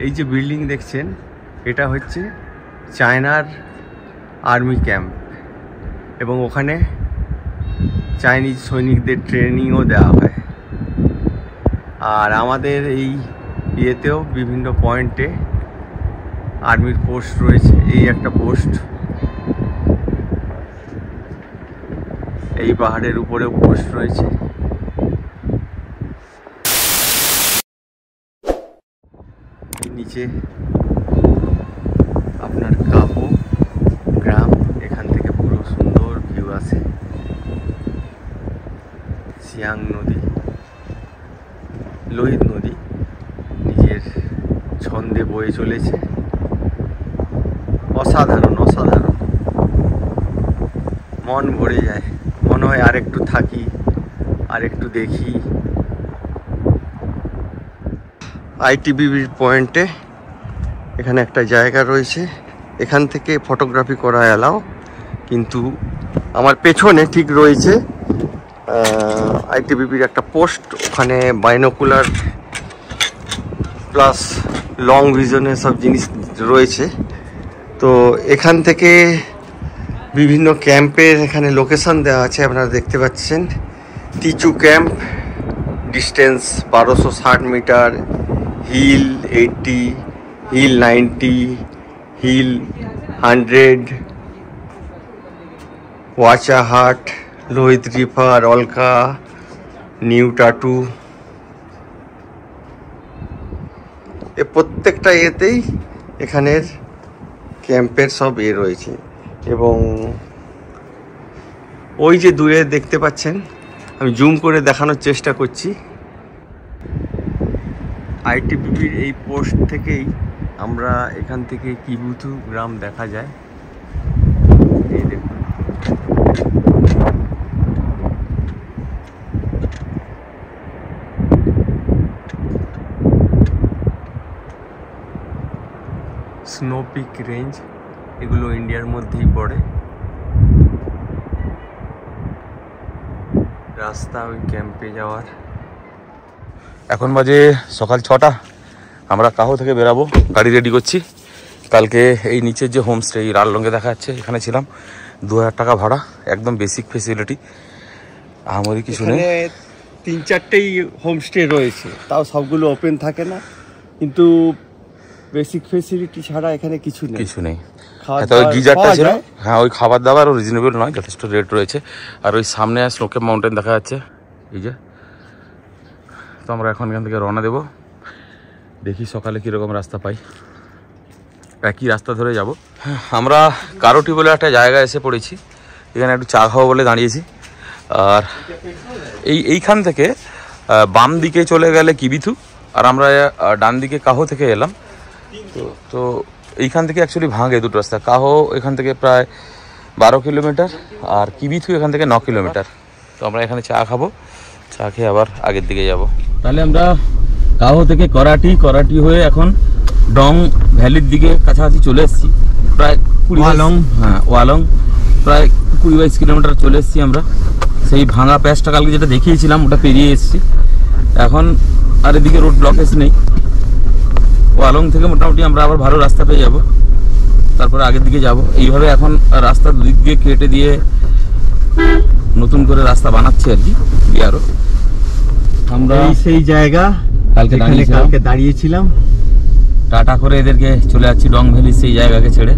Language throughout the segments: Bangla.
এই যে বিল্ডিং দেখছেন, এটা হচ্ছে চায়নার আর্মি ক্যাম্প এবং ওখানে চাইনিজ সৈনিকদের ট্রেনিংও দেওয়া হয়। আর আমাদের এই ইয়েতেও বিভিন্ন পয়েন্টে আর্মির পোস্ট রয়েছে। এই একটা পোস্ট, এই পাহাড়ের উপরেও পোস্ট রয়েছে। নিচে আপনার কাহো গ্রাম, এখান থেকে পুরো সুন্দর ভিউ আসে। সিয়াং নদী, লোহিত নদী নিজের ছন্দে বয়ে চলেছে। অসাধারণ অসাধারণ, মন ভরে যায়, মনে হয় আর একটু থাকি, আর একটু দেখি। আইটিবিবির পয়েন্টে এখানে একটা জায়গা রয়েছে, এখান থেকে ফটোগ্রাফি করা এলাও, কিন্তু আমার পেছনে ঠিক রয়েছে আইটিবিবির একটা পোস্ট। ওখানে বাইনোকুলার প্লাস লং ভিশনের সব জিনিস রয়েছে। তো এখান থেকে বিভিন্ন ক্যাম্পের এখানে লোকেশন দেওয়া আছে, আপনারা দেখতে পাচ্ছেন। টিচু camp, distance 1260 metre, hill 80, hill 90, hill 100, ওয়াচাহাট, লোহিত রিভার, অলকা, নিউ টাটু। এ প্রত্যেকটা ইয়েতেই এখানের ক্যাম্পের সব রয়েছে। এবং ওই যে দূরে দেখতে পাচ্ছেন, আমি জুম করে দেখানোর চেষ্টা করছি। আইটিবিবির এই পোস্ট থেকেই আমরা এখান থেকে কিবুথু গ্রাম দেখা যায়। এই দেখুন, স্নো পিক রেঞ্জ, এগুলো ইন্ডিয়ার মধ্যেই পড়ে। রাস্তা ওই ক্যাম্পে যাওয়ার। এখন বাজে সকাল 6টা, আমরা কাহো থেকে বেরাবো, গাড়ি রেডি করছি। কালকে এই নিচের যে হোমস্টে, এই লাল রঙে দেখা যাচ্ছে, এখানে ছিলাম। 2000 টাকা ভাড়া, একদম বেসিক ফেসিলিটি, আমারই কিছু নেই। 3-4টেই হোমস্টে রয়েছে, তাও সবগুলো ওপেন থাকে না, কিন্তু বেসিক ফেসিলিটি ছাড়া এখানে কিছু নেই। তবে গিজারটা ছিল, হ্যাঁ, ওই খাবার দাবারও রিজনেবল নয়, যথেষ্ট রেট রয়েছে। আর ওই সামনে স্নোকেপ মাউন্টেন দেখা যাচ্ছে, এই যে। তো আমরা এখন এখান থেকে রওনা দেবো, দেখি সকালে কীরকম রাস্তা পাই। একই রাস্তা ধরে যাব। আমরা কারোটি বলে একটা জায়গায় এসে পড়েছি, এখানে একটু চা খাবো বলে দাঁড়িয়েছি। আর এইখান থেকে বাম দিকে চলে গেলে কিবিথু, আর আমরা ডান দিকে কাহো থেকে এলাম। তো এইখান থেকে অ্যাকচুয়ালি ভাঙে দুটো রাস্তা। কাহো এখান থেকে প্রায় 12 কিলোমিটার, আর কিবিথু এখান থেকে 9 কিলোমিটার। তো আমরা এখানে চা খাবো, চা খেয়ে আবার আগের দিকে যাব। তাহলে আমরা কাহো থেকে করাটি হয়ে এখন ডং ভ্যালির দিকে কাছাকাছি চলে এসেছি। প্রায় 20 ওয়ালং প্রায় 20-22 কিলোমিটার চলে এসেছি আমরা। সেই ভাঙা প্যাচটা কালকে যেটা দেখিয়েছিলাম, ওটা পেরিয়ে এসেছি এখন। আর এদিকে রোড ব্লকেজ নেই। ওয়ালং থেকে মোটামুটি আমরা আবার ভালো রাস্তা পেয়ে যাব, তারপরে আগের দিকে যাব। এইভাবে এখন রাস্তা দুদিক দিয়ে কেটে দিয়ে নতুন করে রাস্তা বানাচ্ছে আর কি বিহারও। আমরা সেই জায়গা কালকে দাঁড়িয়েছিলাম, টাটা করে এদেরকে চলে যাচ্ছি ডং ভ্যালি, সেই জায়গাকে ছেড়ে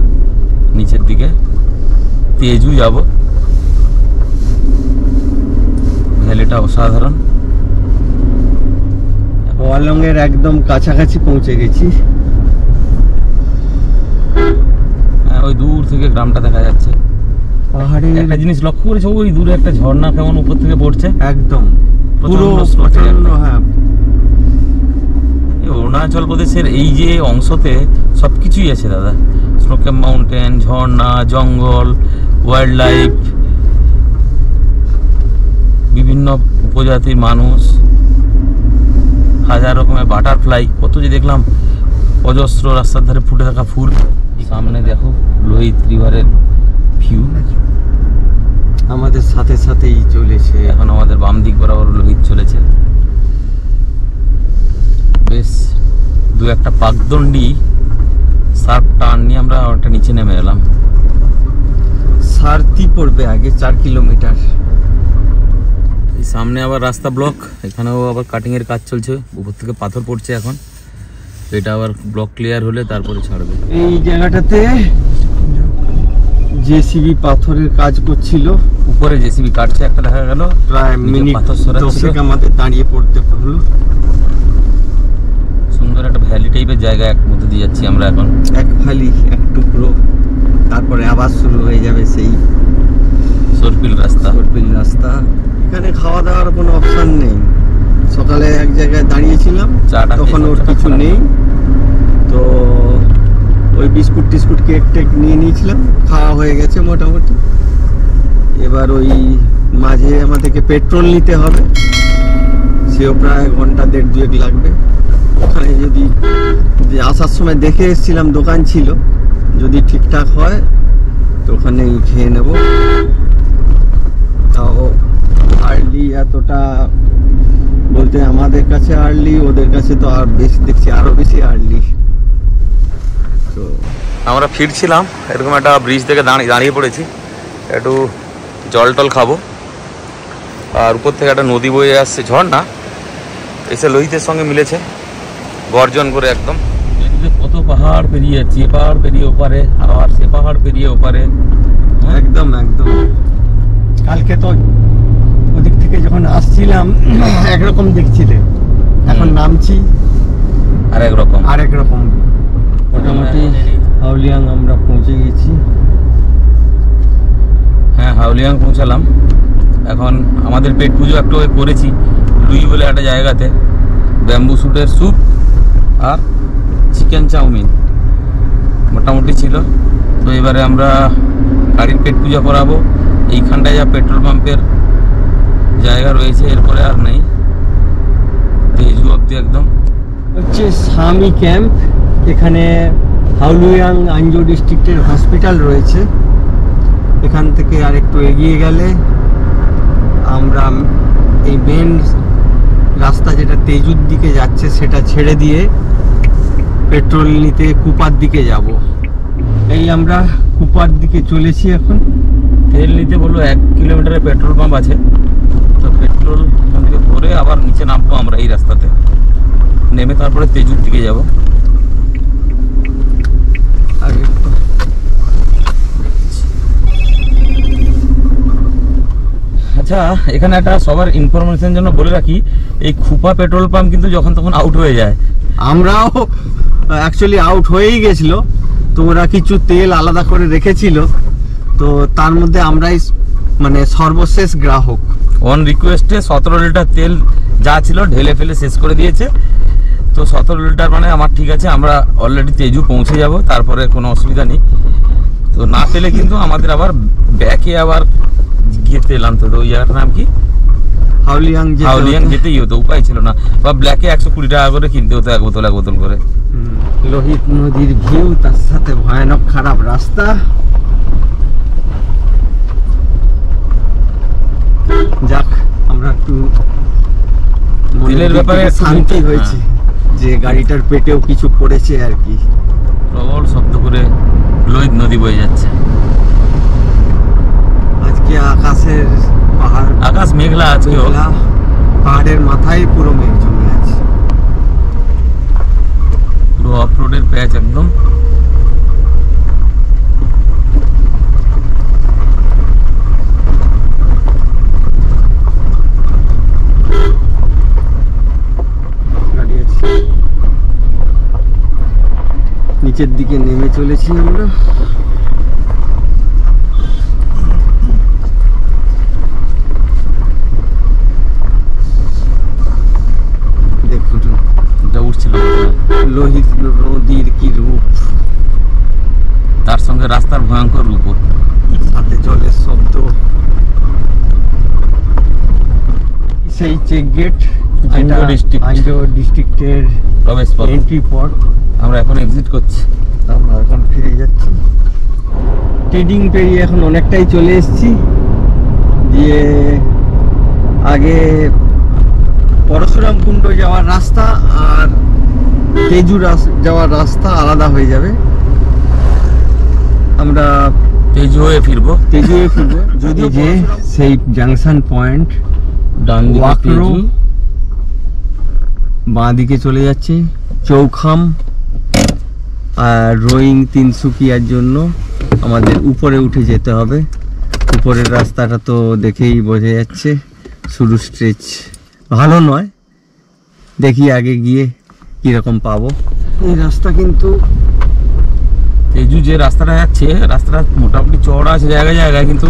নিচের দিকে তেজু যাব। ভ্যালিটা অসাধারণ। ওয়ালং এর একদম কাছাকাছি পৌঁছে গেছি। হ্যাঁ, ওই দূর থেকে গ্রামটা দেখা যাচ্ছে। পাহাড়ে একটা জিনিস লক্ষ্য করেছো, ওই দূরে একটা ঝর্ণা কেমন উপর থেকে পড়ছে, একদম পুরো। হ্যাঁ, অরুণাচল প্রদেশের এই যে অংশতে সবকিছুই আছে দাদা। স্নোকেপ মাউন্টেন, ঝর্ণা, জঙ্গল, ওয়াইল্ড লাইফ, বিভিন্ন উপজাতির মানুষ, হাজার রকমের বাটারফ্লাই, কত যে দেখলাম। অজস্র রাস্তার ধারে ফুটে থাকা ফুল। সামনে দেখো লোহিত রিভারের ভিউ, আমাদের সাথে সাথেই চলেছে। এখন আমাদের বাম দিক বরাবর লোহিত চলেছে। বেশ দু একটা পাকদণ্ডি সার্ফ টার্ন নিয়ে আমরা ওটা নিচে নেমে এলাম। সারতি পড়বে আগে 4 কিলোমিটার। এই সামনে আবার রাস্তা ব্লক, এখানেও আবার কাটিং এর কাজ চলছে, উপর থেকে পাথর পড়ছে এখন। এটা আবার ব্লক ক্লিয়ার হলে তারপরে ছাড়বে। এই জায়গাটাতে জেসিবি পাথরের কাজ করছিল, উপরে জেসিবি কাটছে একটা দেখা গেল, প্রায় মিনিট পাথর সরাচ্ছিল। 10 আমাদের দাঁড়িয়ে পড়তে হলো। সুন্দর একটা ভ্যালি টাইপের জায়গা এক মধ্যে দিয়ে যাচ্ছি আমরা এখন। এক ফালি এক টুকরো, তারপরে আবার শুরু হয়ে যাবে সেই সরপিল রাস্তা। সরপিল রাস্তা। এখানে খাওয়া দাওয়ার কোনো অপশন নেই। সকালে এক জায়গায় দাঁড়িয়েছিলাম, তখন ওর কিছু নেই, তো ওই বিস্কুট টিস্কুট কেক টেক নিয়ে নিয়েছিলাম, খাওয়া হয়ে গেছে মোটামুটি। এবার ওই মাঝে আমাদেরকে পেট্রোল নিতে হবে, সেও প্রায় ঘন্টা 1.5-2 লাগবে। ওখানে যদি আসার সময় দেখে এসেছিলাম দোকান ছিল, যদি ঠিকঠাক হয় তো ওখানেই খেয়ে নেব। তাও আর্লি এতটা বলতে আমাদের কাছে আর্লি, ওদের কাছে তো আর বেশি দেখছি, আরো বেশি আর্লি। তো আমরা ফিরছিলাম, এরকম একটা ব্রিজ থেকে দাঁড়িয়ে পড়েছি, একটু জল টল খাবো। আর উপর থেকে একটা নদী বয়ে আসছে, ঝর্ণা এসে লোহিতের সঙ্গে মিলেছে গর্জন করে একদম। কত পাহাড় পেরিয়ে যাচ্ছি, এ পাহাড় পেরিয়ে ওপারে, আবার সে পাহাড় পেরিয়ে ওপারে। একদম একদম। কালকে তো ওদিক থেকে যখন আসছিলাম একরকম দেখছিলে, এখন নামছি আরেক রকম। মোটামুটি হাউলিয়াং আমরা পৌঁছে গেছি। হ্যাঁ, হাউলিয়াং পৌঁছালাম। এখন আমাদের পেট পুজো একটু করেছি লুই বলে একটা জায়গাতে, ব্যাম্বু শুটের স্যুপ আর চিকেন চাউমিন মোটামুটি ছিল। তো এবারে আমরা গাড়ির পেট পূজা করাবো। এইখানটায় যা পেট্রোল পাম্পের জায়গা রয়েছে, এরপরে আর নেই। তেজু অব্দি একদম হচ্ছে স্বামী ক্যাম্প। এখানে হাউলিয়াং আঞ্জো ডিস্ট্রিক্টের হসপিটাল রয়েছে। এখান থেকে আর একটু এগিয়ে গেলে আমরা এই মেন রাস্তা যেটা তেজুর দিকে যাচ্ছে সেটা ছেড়ে দিয়ে পেট্রোল নিতে কুপার দিকে যাব। এই আমরা কুপার দিকে চলেছি এখন। তেল নিতে বললো 1 কিলোমিটারে পেট্রোল পাম্প আছে, তো পেট্রোল ওখান থেকে ভরে আবার নিচে নামবো আমরা এই রাস্তাতে, নেমে তারপরে তেজুর দিকে যাব। আচ্ছা, এখানে একটা সবার ইনফরমেশনের জন্য বলে রাখি, এই খুপা পেট্রোল পাম্প কিন্তু যখন তখন আউট হয়ে যায়। আমরাও অ্যাকচুয়ালি আউট হয়েই গেছিল, তো ওরা কিছু তেল আলাদা করে রেখেছিল, তো তার মধ্যে আমরাই মানে সর্বশেষ গ্রাহক। অন রিকোয়েস্টে 17 লিটার তেল যা ছিল ঢেলে ফেলে শেষ করে দিয়েছে। তো 17 লিটার মানে আমার ঠিক আছে, আমরা অলরেডি তেজু পৌঁছে যাব, তারপরে কোনো অসুবিধা নেই। তো না পেলে কিন্তু আমাদের আবার ব্যাকে আবার গিয়ে তেল আনতে হতো। ওই জায়গাটার নাম কি? হাউলিয়াং যেতেই হতো, উপায় ছিল না। বা ব্ল্যাকে 120 টাকা করে কিনতে হতো এক বোতল করে। লোহিত নদীর ভিউ, তার সাথে ভয়ানক খারাপ রাস্তা। যাক, আমরা একটু তেলের ব্যাপারে শান্তি হয়েছে যে গাড়িটার পেটেও কিছু পড়েছে আর কি। প্রবল শব্দ করে লোহিত নদী বয়ে যাচ্ছে। আজকে আকাশের আকাশ মেঘলা আছে, পাহাড়ের মাথায় পুরো মেঘ জমে আছে, পুরো অফ রোডের প্যাচ একদম। নিচের দিকে নেমে চলেছি আমরা। দেখুন উঠছিল লোহিত নদীর কি রূপ, তার সঙ্গে রাস্তার ভয়ঙ্কর রূপ, সাথে জলের শব্দ। সেই চেক গেট আঞ্জো ডিস্ট্রিক্টের প্রবেশ পথ, এন্ট্রি পথ। আমরা এখন এক্সিট করছি, আমরা এখন ফিরে যাচ্ছি। ট্রেডিং পেরিয়ে এখন অনেকটাই চলে এসেছি। দিয়ে আগে পরশুরাম কুণ্ড যাওয়ার রাস্তা আর তেজু যাওয়ার রাস্তা আলাদা হয়ে যাবে। আমরা তেজু হয়ে ফিরবো। যদি যে সেই জাংশন পয়েন্ট ডান দিকে ওয়াকরো, তেজু, বাঁ দিকে চলে যাচ্ছে চৌখাম। আর রোয়িং তিনসুকিয়ার জন্য আমাদের উপরে উঠে যেতে হবে। উপরের রাস্তাটা তো দেখেই বোঝা যাচ্ছে শুরু স্ট্রেচ ভালো নয়, দেখি আগে গিয়ে কিরকম পাবো। এই রাস্তা কিন্তু তেজু যে রাস্তাটা যাচ্ছে, রাস্তাটা মোটামুটি চওড়া আছে জায়গায় জায়গায়, কিন্তু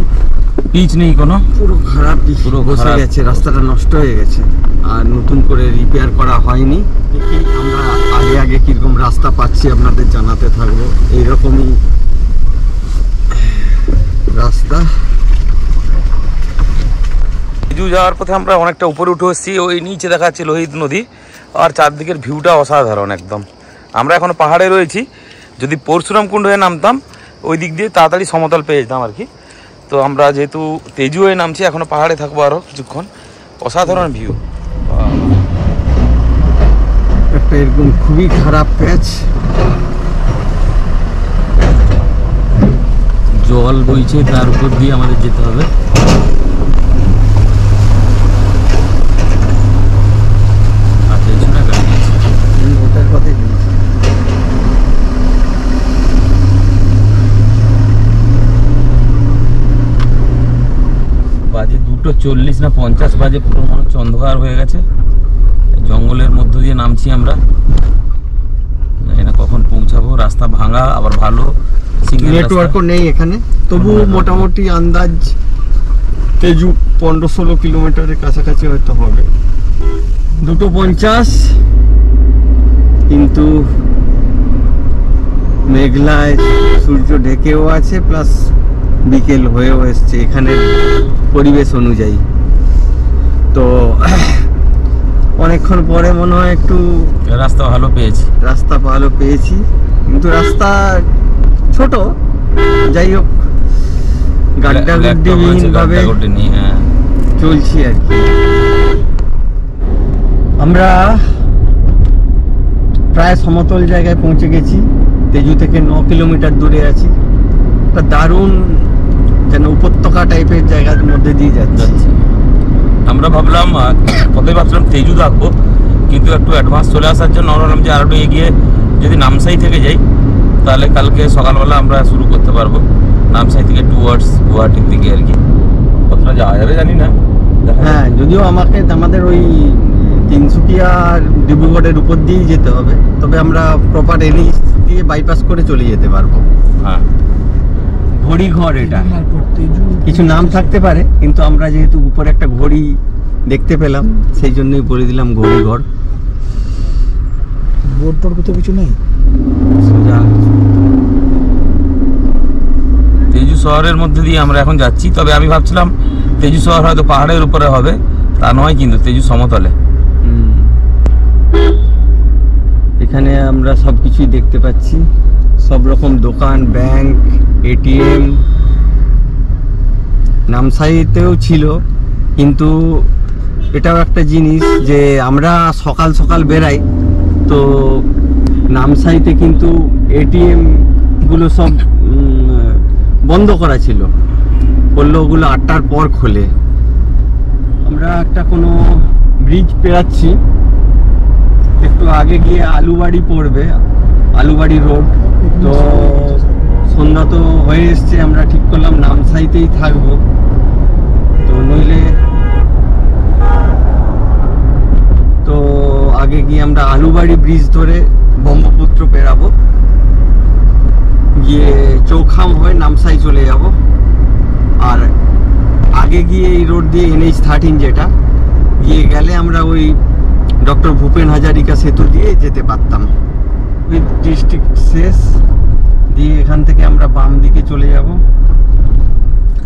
পিচ নেই কোনো, পুরো খারাপ, পুরো বসে খারাপ। গেছে, রাস্তাটা নষ্ট হয়ে গেছে আর নতুন করে রিপেয়ার করা হয়নি। দেখি আমরা আগে আগে কিরকম রাস্তা পাচ্ছি আপনাদের জানাতে থাকবো। এইরকমই রাস্তা। তেজু যাওয়ার পথে আমরা অনেকটা উপরে উঠে এসেছি। ওই নিচে দেখা যাচ্ছে লোহিত নদী, আর চারদিকের ভিউটা অসাধারণ একদম। আমরা এখন পাহাড়ে রয়েছি, যদি পরশুরাম কুণ্ড হয়ে নামতাম ওই দিক দিয়ে তাড়াতাড়ি সমতল পেয়ে যেতাম আর কি। তো আমরা যেহেতু তেজু হয়ে নামছি, এখনো পাহাড়ে থাকবো আরও কিছুক্ষণ। অসাধারণ ভিউ। একটা এরকম খুবই খারাপ প্যাচ, জল বইছে, তার উপর দিয়ে আমাদের যেতে হবে। আচ্ছা, এই শোনা গাড়ি আছে। ওটার কথাই বলছি। বাজে 2:40 না 50 বাজে, পুরো মনে হচ্ছে অন্ধকার হয়ে গেছে। জঙ্গলের মধ্য দিয়ে নামছি আমরা, জানি না কখন পৌঁছাবো। রাস্তা ভাঙা আবার ভালো, নেটওয়ার্কও নেই এখানে, তবু মোটামুটি আন্দাজ তেজু 15-16 কিলোমিটারের কাছাকাছি হয়তো হবে। 2:50, কিন্তু মেঘলায় সূর্য ঢেকেও আছে, প্লাস বিকেল হয়েও এসছে এখানে পরিবেশ অনুযায়ী। তো অনেকক্ষণ পরে মনে হয় একটু রাস্তা ভালো পেয়েছি। রাস্তা ভালো পেয়েছি, কিন্তু রাস্তা ছোট, যাই হোক গাড্ডাগুড্ডিহীনভাবে চলছি আর কি। আমরা প্রায় সমতল জায়গায় পৌঁছে গেছি, তেজু থেকে 9 কিলোমিটার দূরে আছি। একটা দারুণ যেন উপত্যকা টাইপের জায়গার মধ্যে দিয়ে যাচ্ছি। আমরা ভাবলাম প্রথমে ভাবছিলাম তেজু থাকবো, কিন্তু একটু অ্যাডভান্স চলে আসার জন্য আমরা ভাবলাম যে আর একটু এগিয়ে যদি নামসাই থেকে যাই, তাহলে কালকে সকালবেলা আমরা শুরু করতে পারবো নামসাই থেকে টুয়ার্ডস গুয়াহাটির দিকে আর কি। কতটা যাওয়া যাবে জানি না। হ্যাঁ, যদিও আমাদের ওই তিনসুকিয়া আর ডিব্রুগড়ের উপর দিয়েই যেতে হবে, তবে আমরা প্রপার এনএইচ দিয়ে বাইপাস করে চলে যেতে পারবো। হ্যাঁ, ঘড়িঘর, এটা কিছু নাম থাকতে পারে, কিন্তু আমরা যেহেতু উপরে একটা ঘড়ি দেখতে পেলাম, সেই জন্যই বলে দিলাম ঘড়িঘর। বোর্ড টোর্ড তো কিছু নেই। সোজা তেজু শহরের মধ্যে দিয়ে আমরা এখন যাচ্ছি। তবে আমি ভাবছিলাম তেজু শহর হয়তো পাহাড়ের উপরে হবে, তা নয়, কিন্তু তেজু সমতলে। এখানে আমরা সব কিছুই দেখতে পাচ্ছি, সব রকম দোকান, ব্যাংক, এটিএম। নামসাইতেও ছিল, কিন্তু এটাও একটা জিনিস যে আমরা সকাল সকাল বেরাই, তো নামসাইতে কিন্তু এটিএম গুলো সব বন্ধ করা ছিল, বললো ওগুলো 8টার পর খোলে। আমরা একটা কোনো ব্রিজ পেরাচ্ছি, একটু আগে গিয়ে আলুবাড়ি পড়বে, আলুবাড়ি রোড। তো সন্ধ্যা তো হয়ে এসছে, আমরা ঠিক করলাম নামসাইতেই থাকবো, তো নইলে তো আগে গিয়ে আমরা আলুবাড়ি ব্রিজ ধরে ব্রহ্মপুত্র পেরাবো, গিয়ে চৌখাম হয়ে নামসাই চলে যাব। আর আগে গিয়ে এই রোড দিয়ে NH-13 যেটা গিয়ে গেলে আমরা ওই ডক্টর ভূপেন হাজারিকা সেতু দিয়ে যেতে পারতাম। ওই ডিস্ট্রিক্ট শেষ দিয়ে এখান থেকে আমরা বাম দিকে চলে যাব।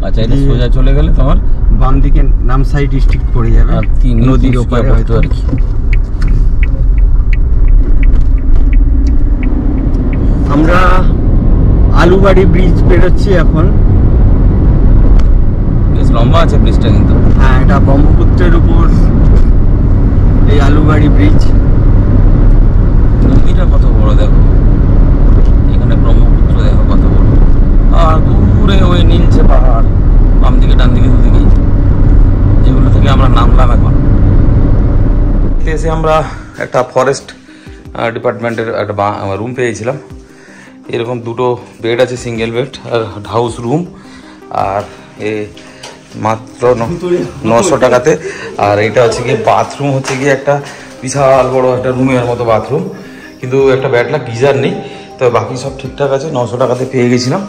আচ্ছা, এটা সোজা চলে গেলে তোমার বাম দিকে নামসাই ডিস্ট্রিক্ট পড়ে যাবে, আর নদীর ওপারে হয়তো আর কি। আমরা আলুবাড়ি ব্রিজ পেরোচ্ছি এখন। বেশ লম্বা আছে ব্রিজটা কিন্তু। হ্যাঁ, এটা ব্রহ্মপুত্রের উপর এই আলুবাড়ি ব্রিজ। নদী বড় দেখো, এখানে ব্রহ্মপুত্র দেখো কত বড়, আর দূরে ওই নীলছে পাহাড়, বাম দিকে ডান দিকে দুদিকেই, যেগুলো থেকে আমরা নামলাম। এখন এসে আমরা একটা ফরেস্ট ডিপার্টমেন্টের একটা রুম পেয়েছিলাম। এরকম দুটো বেড আছে, সিঙ্গেল বেড আর হাউস রুম, আর এ মাত্র 900 টাকাতে। আর এটা হচ্ছে গিয়ে বাথরুম, হচ্ছে গিয়ে একটা বিশাল বড় একটা রুমের মতো বাথরুম, কিন্তু একটা ব্যাটলা গিজার নেই। তবে বাকি সব ঠিকঠাক আছে, 900 টাকাতে পেয়ে গেছিলাম,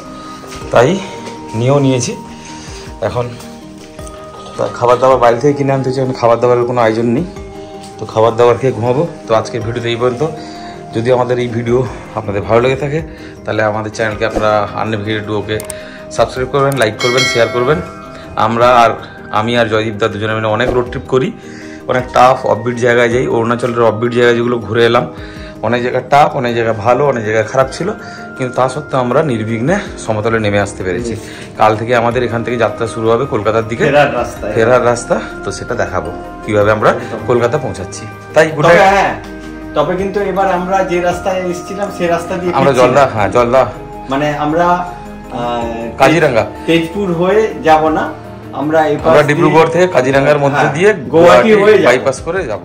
তাই নিয়েছি। এখন খাবার দাবার বাইরে থেকে কিনে আনতে হচ্ছে, এখন খাবার দাবারের কোনো আয়োজন নেই, তো খাবার দাবার খেয়ে ঘুমাবো। তো আজকের ভিডিওতে এই পর্যন্ত। যদি আমাদের এই ভিডিও আপনাদের ভালো লেগে থাকে তাহলে আমাদের চ্যানেলকে আপনারা আনলিমিটেড ডুয়োকে সাবস্ক্রাইব করবেন, লাইক করবেন, শেয়ার করবেন। আমি আর জয়দীপ দা দুজনে মিলে অনেক রোড ট্রিপ করি, অনেক টাফ অফবিট জায়গায় যাই। অরুণাচলের অফবিট জায়গায় যেগুলো ঘুরে এলাম, অনেক জায়গায় টাফ, অনেক জায়গায় ভালো, অনেক জায়গায় খারাপ ছিল, কিন্তু তা সত্ত্বেও আমরা নির্বিঘ্নে সমতলে নেমে আসতে পেরেছি। কাল থেকে আমাদের এখান থেকে যাত্রা শুরু হবে কলকাতার দিকে, ফেরার রাস্তা। তো সেটা দেখাবো কিভাবে আমরা কলকাতা পৌঁছাচ্ছি। তাই তবে কিন্তু এবার আমরা যে রাস্তায় এসেছিলাম সেই রাস্তা দিয়ে আমরা জলদা মানে আমরা কাজিরাঙ্গা তেজপুর হয়ে যাব না, আমরা ডিব্রুগড় থেকে কাজিরাঙ্গার মধ্যে দিয়ে গুয়াহাটি হয়ে বাইপাস করে যাব।